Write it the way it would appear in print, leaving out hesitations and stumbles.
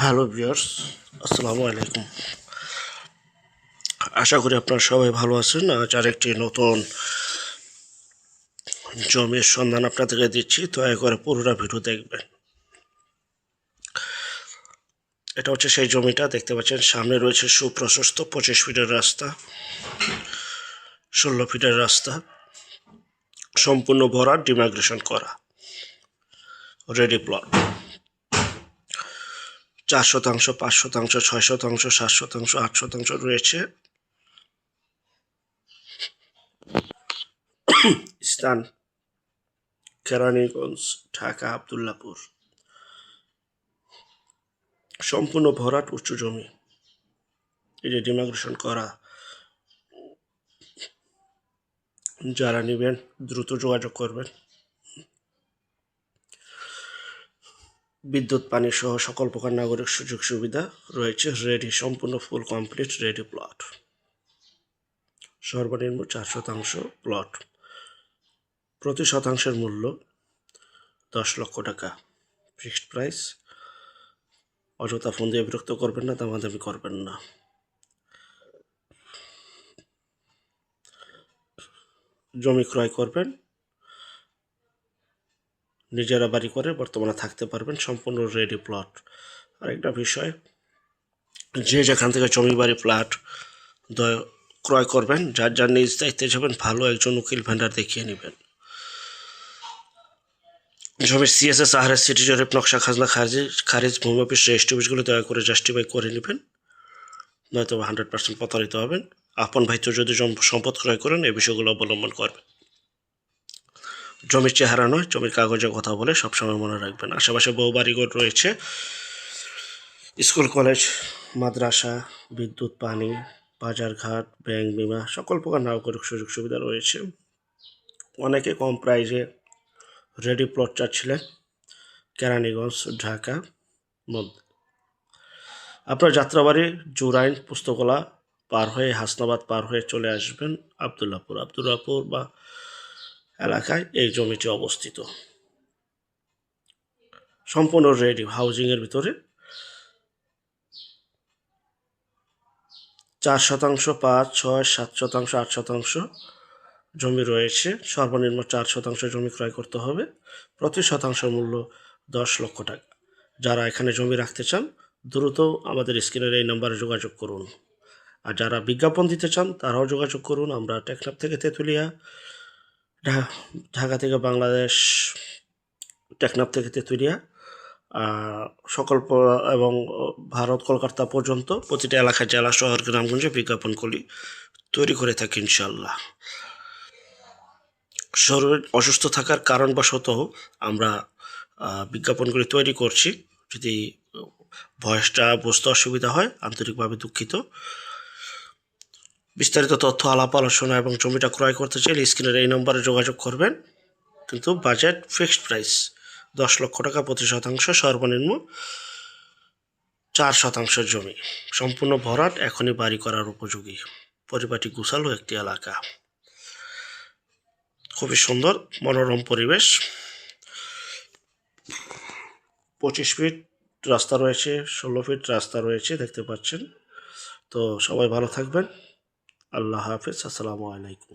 Hello viewers, আসসালামু আলাইকুম। আশা করি আপনারা সবাই ভালো আছেন। আজ আরেকটি নতুন জমির সন্ধান আপনাদেরকে দিচ্ছি, দয়া করে পুরোটা ভিডিও দেখবেন। এটা হচ্ছে সেই জমিটা, দেখতে পাচ্ছেন সামনে রয়েছে সুপ্রশস্ত 25 ফিটের রাস্তা, 16 ফিটের রাস্তা, সম্পূর্ণ ভরা, ডিমাইগ্রেশন করা, রেডি প্লট। 4 শতাংশ, 5 শতাংশ, 6 শতাংশ, 7 শতাংশ, 8 শতাংশ রয়েছে। স্থান কেরানীগঞ্জ, ঢাকা, আবদুল্লাপুর। সম্পূর্ণ ভরাট উঁচু জমি, এই যে ডিমাইগ্রেশন করা। যারা নেবেন দ্রুত যোগাযোগ করবেন। বিদ্যুৎ, পানি সহ সকল প্রকার নাগরিক সুযোগ সুবিধা রয়েছে। রেডি, সম্পূর্ণ ফুল কমপ্লিট রেডি প্লট। সর্বনিম্ন 4 শতাংশ প্লট, প্রতি শতাংশের মূল্য 10 লক্ষ টাকা, ফিক্সড প্রাইস। অযথা ফোন দিয়ে বিরক্ত করবেন না, দামাদামি করবেন না। জমি ক্রয় করবেন, নিজেরা বাড়ি করে বর্তমানে থাকতে পারবেন। সম্পূর্ণ রেডি প্লট। আরেকটা বিষয়, যে যেখান থেকে জমি বাড়ি ফ্ল্যাট ক্রয় করবেন, যার যার নিজ দায়িত্বে যাবেন, ভালো একজন উকিল ভেন্ডার দেখিয়ে নেবেন। জমির সিএসএস, আরএস, সিটি জরিপ, নকশা, খাজনা খারিজ, ভূমি অফিস, রেজিস্ট্রি অফিসগুলো দয়া করে জাস্টিফাই করে নেবেন, নয়তো 100% প্রতারিত হবেন। আপন ভাইতে যদি সম্পদ ক্রয় করেন, এই বিষয়গুলো অবলম্বন করবেন। জমির চেহারা নয়, জমির কাগজে কথা বলে সবসময় মনে রাখবেন। আশেপাশে বহু বাড়িঘর রয়েছে, স্কুল, কলেজ, মাদ্রাসা, বিদ্যুৎ, পানি, বাজারঘাট, ব্যাংক, বিমা, সকল প্রকার নাগরিক সুযোগ সুবিধা রয়েছে। অনেকে কম প্রাইজে রেডি প্লট চাচ্ছিলেন কেরানীগঞ্জ, ঢাকা মধ্যে। আপনার যাত্রাবাড়ি জুরাইন পুস্তকলা পার হয়ে, হাসনাবাদ পার হয়ে চলে আসবেন আবদুল্লাপুর বা এলাকায় এই জমিটি অবস্থিত। সম্পূর্ণ রেডি, হাউজিংয়ের ভিতরে। 4 শতাংশ, 5, 6, 7 শতাংশ, 8 শতাংশ জমি রয়েছে। সর্বনিম্ন 4 শতাংশ জমি ক্রয় করতে হবে, প্রতি শতাংশ মূল্য 10 লক্ষ টাকা। যারা এখানে জমি রাখতে চান, দ্রুত আমাদের স্ক্রিনের এই নাম্বারে যোগাযোগ করুন। আর যারা বিজ্ঞাপন দিতে চান, তারাও যোগাযোগ করুন। আমরা টেকনাফ থেকে তেঁতুলিয়া, ঢাকা থেকে বাংলাদেশ, টেকনাফ থেকে তেঁতুলিয়া, এবং ভারত কলকাতা পর্যন্ত প্রতিটা এলাকা, জেলা, শহর, গ্রামগঞ্জে বিজ্ঞাপনগুলি তৈরি করে থাকি ইনশাল্লাহ। শরীর অসুস্থ থাকার কারণবশত আমরা বিজ্ঞাপনগুলি তৈরি করছি। যদি ভয়েসটা বুঝতে অসুবিধা হয়, আন্তরিকভাবে দুঃখিত। বিস্তারিত তথ্য, আলাপ আলোচনা এবং জমিটা ক্রয় করতে চাইলে স্ক্রিনের এই নম্বরে যোগাযোগ করবেন। কিন্তু বাজেট ফিক্সড প্রাইস 10 লক্ষ টাকা, প্রতি শতাংশ, সর্বনিম্ন 4 শতাংশ জমি, সম্পূর্ণ ভরাট, এখনই বাড়ি করার উপযোগী, পরিপাটি গুছালো একটি এলাকা। খুবই সুন্দর মনোরম পরিবেশ। 25 ফিট রাস্তা রয়েছে, 16 ফিট রাস্তা রয়েছে, দেখতে পাচ্ছেন। তো সবাই ভালো থাকবেন। আল্লাহ হাফেজ, আসসালামু আলাইকুম।